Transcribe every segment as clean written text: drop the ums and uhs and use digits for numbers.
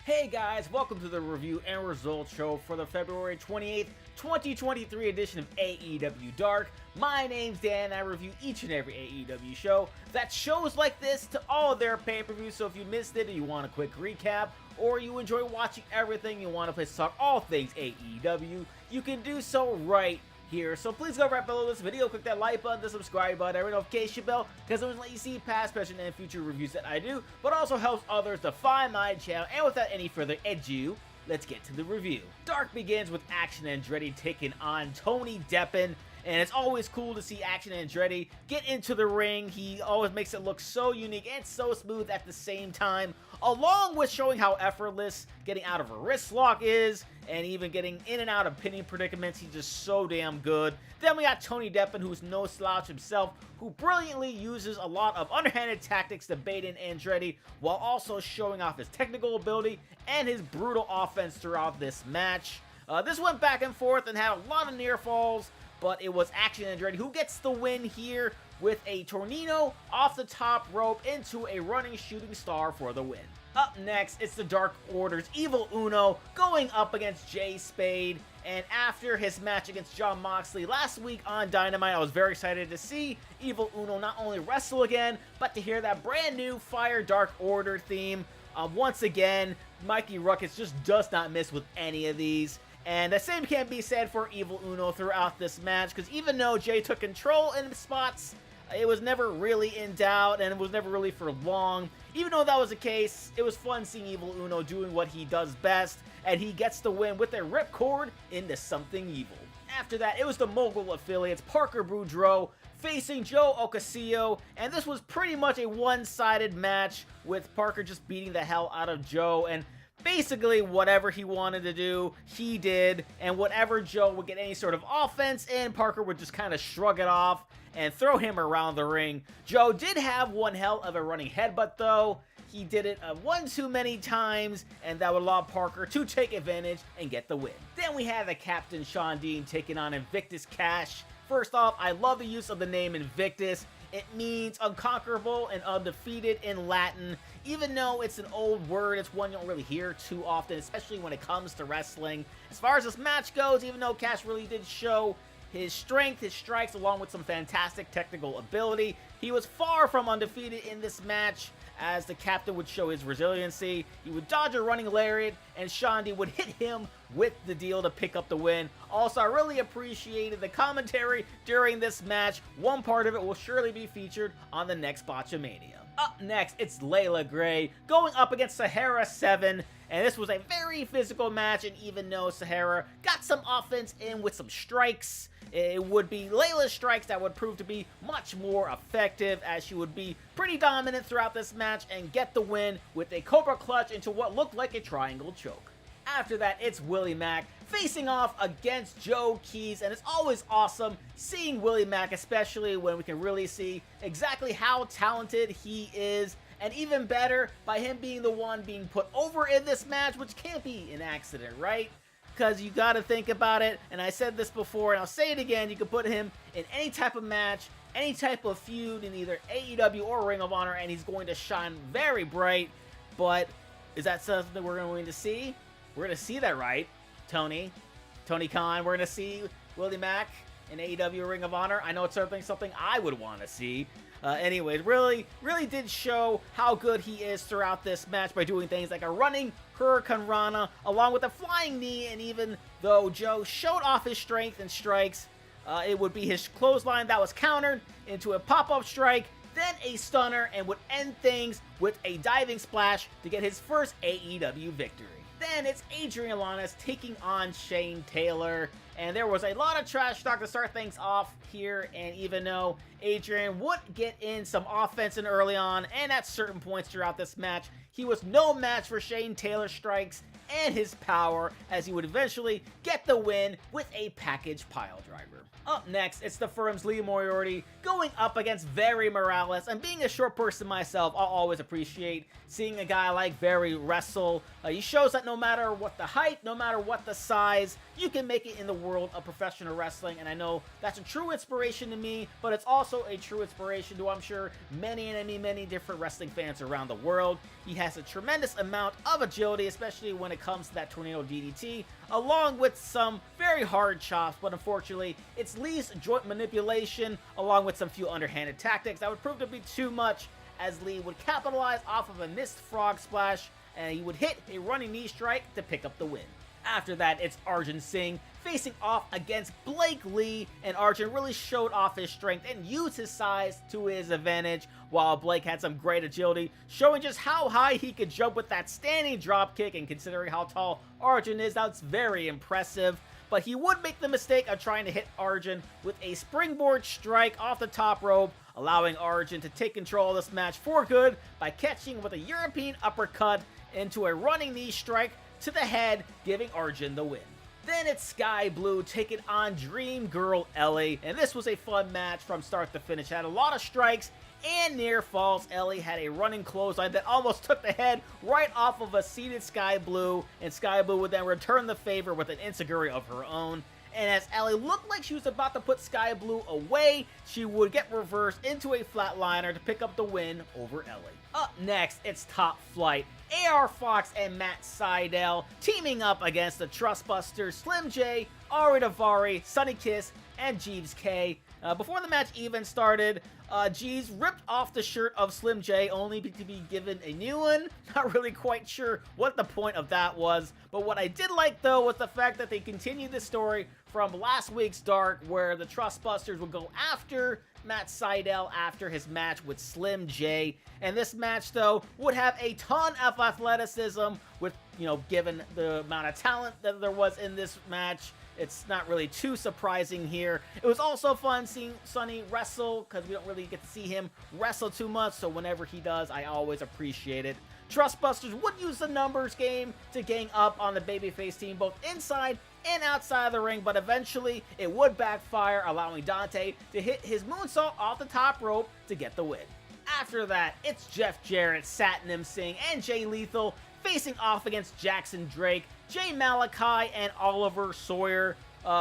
Hey guys, welcome to the review and results show for the February 28th, 2023 edition of AEW Dark. My name's Dan and I review each and every AEW show that shows like this to all of their pay-per-views, so if you missed it and you want a quick recap, or you enjoy watching everything, you want a place to talk all things AEW, you can do so right here. So please go right below this video, click that like button, the subscribe button, every notification bell, because it will let you see past, present, and future reviews that I do, but also helps others to find my channel. And without any further ado, let's get to the review. Dark begins with Action Andretti taking on Tony Deppen, and it's always cool to see Action Andretti get into the ring. He always makes it look so unique and so smooth at the same time, along with showing how effortless getting out of a wrist lock is, and even getting in and out of pinning predicaments. He's just so damn good. Then we got Tony Deppen, who's no slouch himself, who brilliantly uses a lot of underhanded tactics to bait in Andretti, while also showing off his technical ability and his brutal offense throughout this match. This went back and forth and had a lot of near falls, but it was Action Andretti who gets the win here with a tornado off the top rope into a running shooting star for the win. Up next, it's the Dark Order's Evil Uno going up against Jay Spade, and after his match against Jon Moxley last week on Dynamite, I was very excited to see Evil Uno not only wrestle again, but to hear that brand new Fire Dark Order theme. Once again, Mikey Ruckus just does not miss with any of these. And the same can be said for Evil Uno throughout this match, because even though Jay took control in spots, it was never really in doubt, and it was never really for long. Even though that was the case, it was fun seeing Evil Uno doing what he does best, and he gets the win with a ripcord into something evil. After that, it was the Mogul affiliates, Parker Boudreaux, facing Joe Ocasio, and this was pretty much a one-sided match, with Parker just beating the hell out of Joe, and basically, whatever he wanted to do, he did, and whenever Joe would get any sort of offense in, Parker would just kind of shrug it off and throw him around the ring. Joe did have one hell of a running headbutt, though. He did it one too many times, and that would allow Parker to take advantage and get the win. Then we have the Captain Shawn taking on Invictus Khash. First off, I love the use of the name Invictus. It means unconquerable and undefeated in Latin. Even though it's an old word, it's one you don't really hear too often, especially when it comes to wrestling. As far as this match goes, even though Khash really did show his strength, his strikes, along with some fantastic technical ability, he was far from undefeated in this match, as the captain would show his resiliency. He would dodge a running lariat, and Shawn would hit him with the deal to pick up the win. Also, I really appreciated the commentary during this match. One part of it will surely be featured on the next Botchamania. Up next, it's Leila Grey going up against Sahara 7, and this was a very physical match, and even though Sahara got some offense in with some strikes, it would be Leila's strikes that would prove to be much more effective, as she would be pretty dominant throughout this match and get the win with a Cobra Clutch into what looked like a triangle choke. After that, it's Willie Mack facing off against Joe Keys, and it's always awesome seeing Willie Mack, especially when we can really see exactly how talented he is, and even better by him being the one being put over in this match, which can't be an accident, right? Because you got to think about it, and I said this before, and I'll say it again, you can put him in any type of match, any type of feud in either AEW or Ring of Honor, and he's going to shine very bright. But is that something we're going to see? We're going to see that, right, Tony Khan? We're going to see Willie Mack in AEW Ring of Honor. I know it's something I would want to see. Anyways, really did show how good he is throughout this match by doing things like a running Hurricane Rana, along with a flying knee, and even though Joe showed off his strength and strikes, it would be his clothesline that was countered into a pop-up strike, then a stunner, and would end things with a diving splash to get his first AEW victory. Then it's Adrian taking on Shane Taylor, and there was a lot of trash talk to start things off here, and even though Adrian would get in some offense in early on, and at certain points throughout this match, he was no match for Shane Taylor's strikes and his power, as he would eventually get the win with a package pile driver. Up next, it's the firm's Lee Moriarty going up against Very Morales, and being a short person myself, I'll always appreciate seeing a guy like Very wrestle. He shows that no matter what the height, no matter what the size, you can make it in the world of professional wrestling, and I know that's a true inspiration to me, but it's also a true inspiration to, I'm sure, many different wrestling fans around the world. He has a tremendous amount of agility, especially when it comes to that tornado DDT, along with some very hard chops, but unfortunately, it's Lee's joint manipulation, along with some few underhanded tactics that would prove to be too much, as Lee would capitalize off of a missed frog splash, and he would hit a running knee strike to pick up the win. After that, it's Arjun Singh facing off against Blake Lee, and Arjun really showed off his strength and used his size to his advantage, while Blake had some great agility, showing just how high he could jump with that standing drop kick, and considering how tall Arjun is, that's very impressive. But he would make the mistake of trying to hit Arjun with a springboard strike off the top rope, allowing Arjun to take control of this match for good by catching with a European uppercut into a running knee strike to the head, giving Arjun the win. Then it's Sky Blue taking on Dream Girl Ellie, and this was a fun match from start to finish. Had a lot of strikes and near falls. Ellie had a running clothesline that almost took the head right off of a seated Sky Blue, and Sky Blue would then return the favor with an enziguri of her own. And as Ellie looked like she was about to put Sky Blue away, she would get reversed into a flatliner to pick up the win over Ellie. Up next, it's Top Flight. AR Fox and Matt Sydal teaming up against the Trustbusters, Slim J, Ari Daivari, Sonny Kiss, and Jeeves K. Before the match even started, Jeeves ripped off the shirt of Slim J only to be given a new one. Not really quite sure what the point of that was, but what I did like though was the fact that they continued the story from last week's Dark, where the Trustbusters would go after Matt Sydal after his match with Slim J. And this match though would have a ton of athleticism with, given the amount of talent that there was in this match. It's not really too surprising here. It was also fun seeing Sonny wrestle, because we don't really get to see him wrestle too much, so whenever he does, I always appreciate it. Trustbusters would use the numbers game to gang up on the babyface team, both inside and outside of the ring, but eventually it would backfire, allowing Dante to hit his moonsault off the top rope to get the win. After that, it's Jeff Jarrett, Satnam Singh, and Jay Lethal facing off against Jackson Drake, Jay Malachi, and Oliver Sawyer.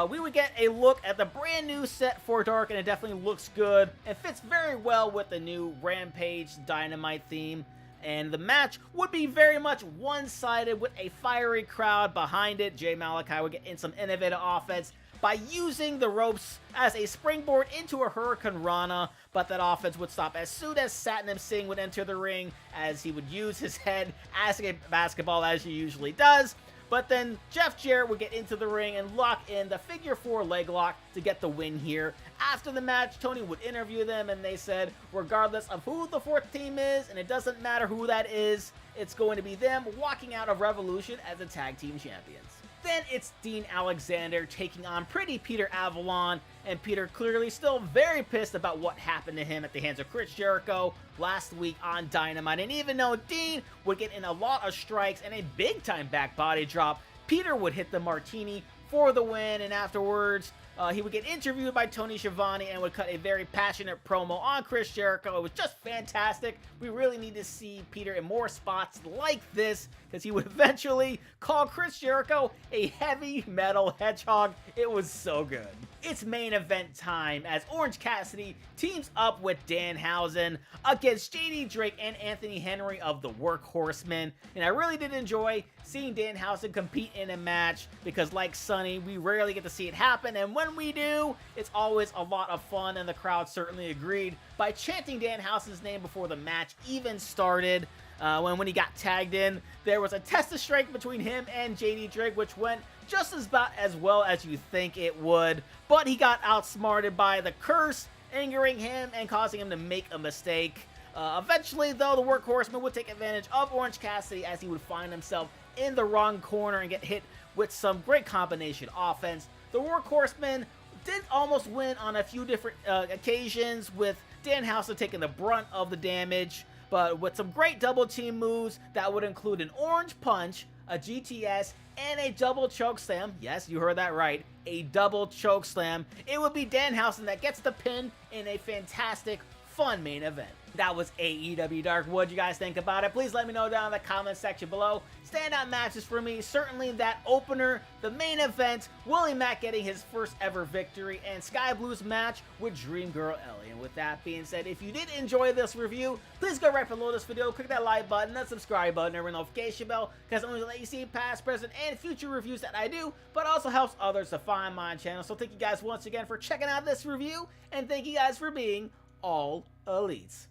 We would get a look at the brand new set for Dark, and it definitely looks good and fits very well with the new Rampage Dynamite theme. And the match would be very much one-sided with a fiery crowd behind it. Jay Malachi would get in some innovative offense by using the ropes as a springboard into a Hurricane Rana, but that offense would stop as soon as Satnam Singh would enter the ring, as he would use his head as a basketball, as he usually does. But then Jeff Jarrett would get into the ring and lock in the figure 4 leg lock to get the win here. After the match, Tony would interview them, and they said, regardless of who the 4th team is, and it doesn't matter who that is, it's going to be them walking out of Revolution as the tag team champions. Then it's Dean Alexander taking on Pretty Peter Avalon, and Peter clearly still very pissed about what happened to him at the hands of Chris Jericho last week on Dynamite. And even though Dean would get in a lot of strikes and a big time back body drop, Peter would hit the martini for the win, and afterwards he would get interviewed by Tony Schiavone and would cut a very passionate promo on Chris Jericho. It was just fantastic. We really need to see Peter in more spots like this, because he would eventually call Chris Jericho a heavy metal hedgehog. It was so good. It's main event time as Orange Cassidy teams up with Danhausen against JD Drake and Anthony Henry of the Workhorsemen. And I really did enjoy seeing Danhausen compete in a match, because like Sonny, we rarely get to see it happen, and when we do, it's always a lot of fun, and the crowd certainly agreed by chanting Danhausen's name before the match even started. When he got tagged in, there was a test of strength between him and JD Drake, which went just about as well as you think it would, but he got outsmarted by the curse, angering him and causing him to make a mistake. Eventually, though, the Workhorseman would take advantage of Orange Cassidy, as he would find himself in the wrong corner and get hit with some great combination offense. The Workhorseman did almost win on a few different occasions, with Danhausen taking the brunt of the damage, but with some great double team moves that would include an orange punch, a GTS, and a double choke slam. Yes, you heard that right, a double choke slam. It would be Danhausen that gets the pin in a fantastic, fun main event. That was AEW Dark. What'd you guys think about it? Please let me know down in the comment section below. Standout matches for me, certainly that opener, the main event, Willie Mack getting his first ever victory, and Skye Blue's match with Dream Girl Ellie. And with that being said, if you did enjoy this review, please go right below this video, click that like button, that subscribe button, and ring the notification bell, because it only let you see past, present, and future reviews that I do, but also helps others to find my channel. So thank you guys once again for checking out this review, and thank you guys for being all elites.